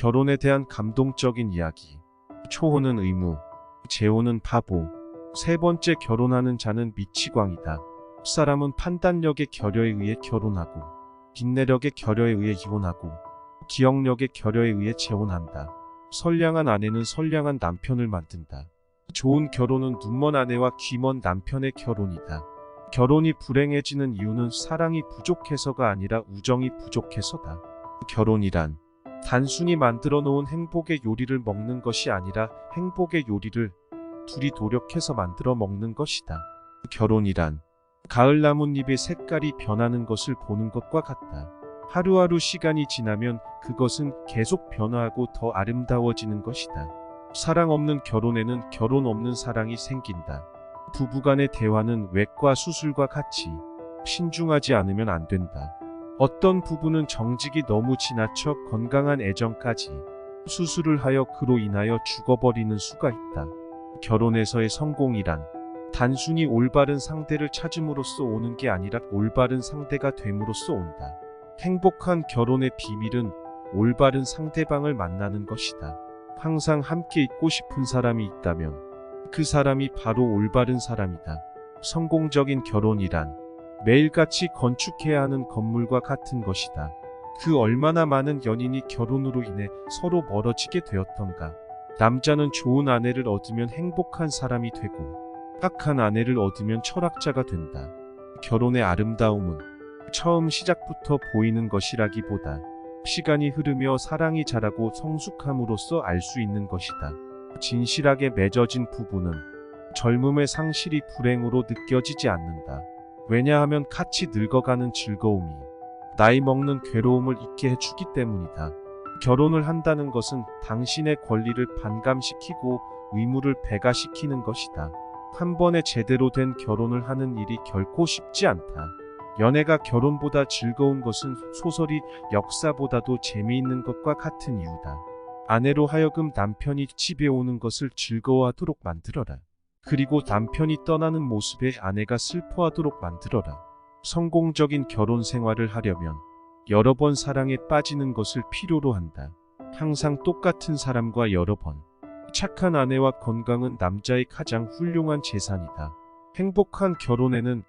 결혼에 대한 감동적인 이야기. 초혼은 의무, 재혼은 바보. 세 번째, 결혼하는 자는 미치광이다. 사람은 판단력의 결여에 의해 결혼하고, 인내력의 결여에 의해 이혼하고, 기억력의 결여에 의해 재혼한다. 선량한 아내는 선량한 남편을 만든다. 좋은 결혼은 눈먼 아내와 귀먼 남편의 결혼이다. 결혼이 불행해지는 이유는 사랑이 부족해서가 아니라 우정이 부족해서다. 결혼이란 단순히 만들어 놓은 행복의 요리를 먹는 것이 아니라 행복의 요리를 둘이 노력해서 만들어 먹는 것이다. 결혼이란 가을 나뭇잎의 색깔이 변하는 것을 보는 것과 같다. 하루하루 시간이 지나면 그것은 계속 변화하고 더 아름다워지는 것이다. 사랑 없는 결혼에는 결혼 없는 사랑이 생긴다. 부부간의 대화는 외과 수술과 같이 신중하지 않으면 안 된다. 어떤 부부는 정직이 너무 지나쳐 건강한 애정까지 수술을 하여 그로 인하여 죽어버리는 수가 있다. 결혼에서의 성공이란 단순히 올바른 상대를 찾음으로써 오는 게 아니라 올바른 상대가 됨으로써 온다. 행복한 결혼의 비밀은 올바른 상대방을 만나는 것이다. 항상 함께 있고 싶은 사람이 있다면 그 사람이 바로 올바른 사람이다. 성공적인 결혼이란 매일같이 건축해야 하는 건물과 같은 것이다. 그 얼마나 많은 연인이 결혼으로 인해 서로 멀어지게 되었던가. 남자는 좋은 아내를 얻으면 행복한 사람이 되고 착한 아내를 얻으면 철학자가 된다. 결혼의 아름다움은 처음 시작부터 보이는 것이라기보다 시간이 흐르며 사랑이 자라고 성숙함으로써 알 수 있는 것이다. 진실하게 맺어진 부부는 젊음의 상실이 불행으로 느껴지지 않는다. 왜냐하면 같이 늙어가는 즐거움이 나이 먹는 괴로움을 잊게 해주기 때문이다. 결혼을 한다는 것은 당신의 권리를 반감시키고 의무를 배가시키는 것이다. 한 번에 제대로 된 결혼을 하는 일이 결코 쉽지 않다. 연애가 결혼보다 즐거운 것은 소설이 역사보다도 재미있는 것과 같은 이유다. 아내로 하여금 남편이 집에 오는 것을 즐거워하도록 만들어라. 그리고 남편이 떠나는 모습에 아내가 슬퍼하도록 만들어라. 성공적인 결혼 생활을 하려면 여러 번 사랑에 빠지는 것을 필요로 한다. 항상 똑같은 사람과 여러 번. 착한 아내와 건강은 남자의 가장 훌륭한 재산이다. 행복한 결혼에는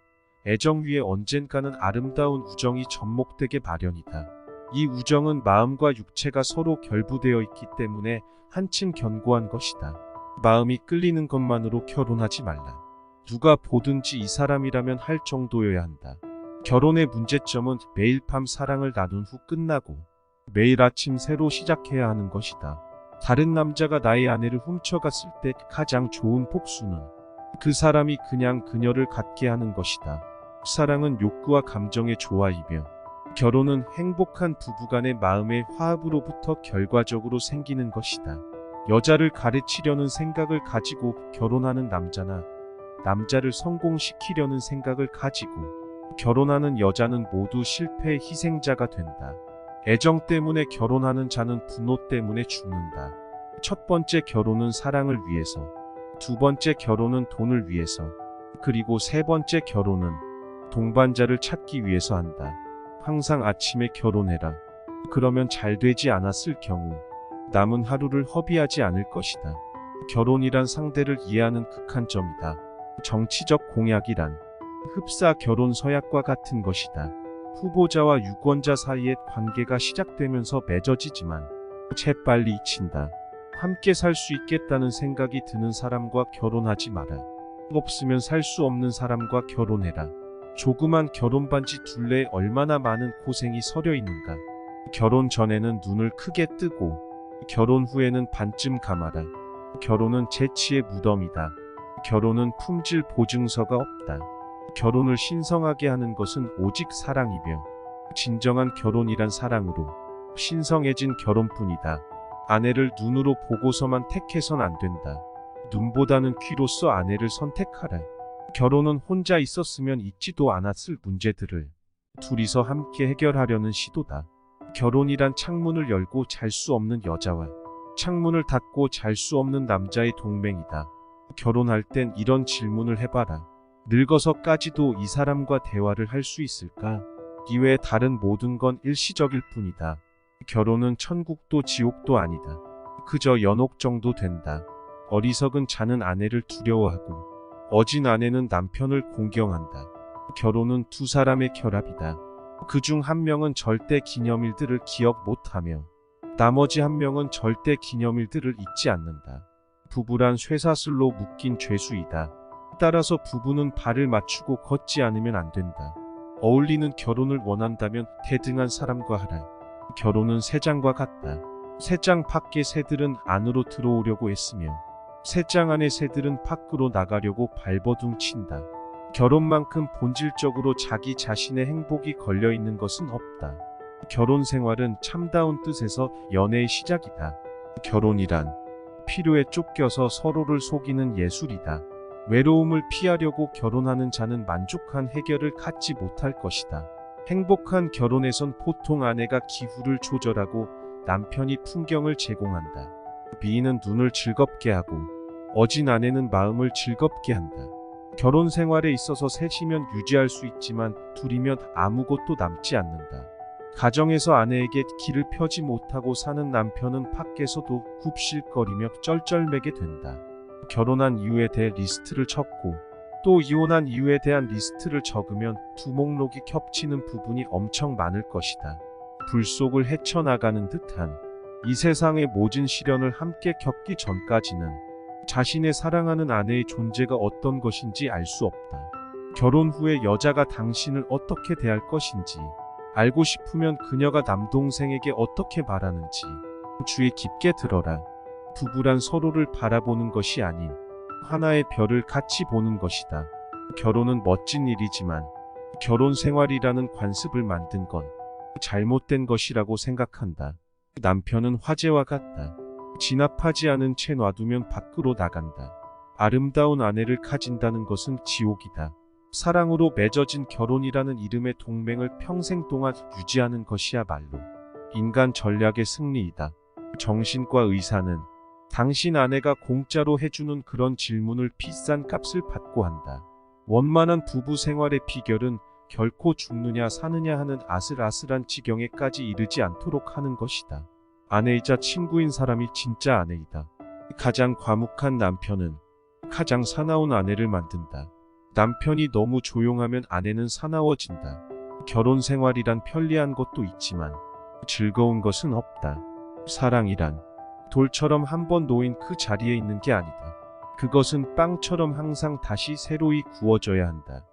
애정 위에 언젠가는 아름다운 우정이 접목되게 마련이다. 이 우정은 마음과 육체가 서로 결부되어 있기 때문에 한층 견고한 것이다. 마음이 끌리는 것만으로 결혼하지 말라. 누가 보든지 이 사람이라면 할 정도여야 한다. 결혼의 문제점은 매일 밤 사랑을 나눈 후 끝나고 매일 아침 새로 시작해야 하는 것이다. 다른 남자가 나의 아내를 훔쳐갔을 때 가장 좋은 복수는 그 사람이 그냥 그녀를 갖게 하는 것이다. 사랑은 욕구와 감정의 조화이며 결혼은 행복한 부부간의 마음의 화합으로부터 결과적으로 생기는 것이다. 여자를 가르치려는 생각을 가지고 결혼하는 남자나 남자를 성공시키려는 생각을 가지고 결혼하는 여자는 모두 실패의 희생자가 된다. 애정 때문에 결혼하는 자는 분노 때문에 죽는다. 첫 번째 결혼은 사랑을 위해서, 두 번째 결혼은 돈을 위해서, 그리고 세 번째 결혼은 동반자를 찾기 위해서 한다. 항상 아침에 결혼해라. 그러면 잘 되지 않았을 경우 남은 하루를 허비하지 않을 것이다. 결혼이란 상대를 이해하는 극한점이다. 정치적 공약이란 흡사 결혼 서약과 같은 것이다. 후보자와 유권자 사이의 관계가 시작되면서 맺어지지만 재빨리 잊힌다. 함께 살 수 있겠다는 생각이 드는 사람과 결혼하지 마라. 없으면 살 수 없는 사람과 결혼해라. 조그만 결혼반지 둘레에 얼마나 많은 고생이 서려 있는가. 결혼 전에는 눈을 크게 뜨고 결혼 후에는 반쯤 감아라. 결혼은 재치의 무덤이다. 결혼은 품질 보증서가 없다. 결혼을 신성하게 하는 것은 오직 사랑이며 진정한 결혼이란 사랑으로 신성해진 결혼뿐이다. 아내를 눈으로 보고서만 택해선 안 된다. 눈보다는 귀로써 아내를 선택하라. 결혼은 혼자 있었으면 있지도 않았을 문제들을 둘이서 함께 해결하려는 시도다. 결혼이란 창문을 열고 잘 수 없는 여자와 창문을 닫고 잘 수 없는 남자의 동맹이다. 결혼할 땐 이런 질문을 해봐라. 늙어서까지도 이 사람과 대화를 할 수 있을까? 이외에 다른 모든 건 일시적일 뿐이다. 결혼은 천국도 지옥도 아니다. 그저 연옥 정도 된다. 어리석은 자는 아내를 두려워하고 어진 아내는 남편을 공경한다. 결혼은 두 사람의 결합이다. 그중 한 명은 절대 기념일들을 기억 못하며 나머지 한 명은 절대 기념일들을 잊지 않는다. 부부란 쇠사슬로 묶인 죄수이다. 따라서 부부는 발을 맞추고 걷지 않으면 안 된다. 어울리는 결혼을 원한다면 대등한 사람과 하라. 결혼은 새장과 같다. 새장 밖의 새들은 안으로 들어오려고 애쓰며 새장 안의 새들은 밖으로 나가려고 발버둥 친다. 결혼만큼 본질적으로 자기 자신의 행복이 걸려있는 것은 없다. 결혼 생활은 참다운 뜻에서 연애의 시작이다. 결혼이란 필요에 쫓겨서 서로를 속이는 예술이다. 외로움을 피하려고 결혼하는 자는 만족한 해결을 갖지 못할 것이다. 행복한 결혼에선 보통 아내가 기후를 조절하고 남편이 풍경을 제공한다. 미인은 눈을 즐겁게 하고 어진 아내는 마음을 즐겁게 한다. 결혼 생활에 있어서 셋이면 유지할 수 있지만 둘이면 아무것도 남지 않는다. 가정에서 아내에게 길을 펴지 못하고 사는 남편은 밖에서도 굽실거리며 쩔쩔매게 된다. 결혼한 이유에 대해 리스트를 적고 또 이혼한 이유에 대한 리스트를 적으면 두 목록이 겹치는 부분이 엄청 많을 것이다. 불 속을 헤쳐나가는 듯한 이 세상의 모진 시련을 함께 겪기 전까지는 자신의 사랑하는 아내의 존재가 어떤 것인지 알 수 없다. 결혼 후에 여자가 당신을 어떻게 대할 것인지 알고 싶으면 그녀가 남동생에게 어떻게 말하는지 주의 깊게 들어라. 부부란 서로를 바라보는 것이 아닌 하나의 별을 같이 보는 것이다. 결혼은 멋진 일이지만 결혼 생활이라는 관습을 만든 건 잘못된 것이라고 생각한다. 남편은 화재와 같다. 진압하지 않은 채 놔두면 밖으로 나간다. 아름다운 아내를 가진다는 것은 지옥이다. 사랑으로 맺어진 결혼이라는 이름의 동맹을 평생 동안 유지하는 것이야말로 인간 전략의 승리이다. 정신과 의사는 당신 아내가 공짜로 해주는 그런 질문을 비싼 값을 받고 한다. 원만한 부부 생활의 비결은 결코 죽느냐 사느냐 하는 아슬아슬한 지경에까지 이르지 않도록 하는 것이다. 아내이자 친구인 사람이 진짜 아내이다. 가장 과묵한 남편은 가장 사나운 아내를 만든다. 남편이 너무 조용하면 아내는 사나워진다. 결혼 생활이란 편리한 것도 있지만 즐거운 것은 없다. 사랑이란 돌처럼 한번 놓인 그 자리에 있는 게 아니다. 그것은 빵처럼 항상 다시 새로이 구워져야 한다.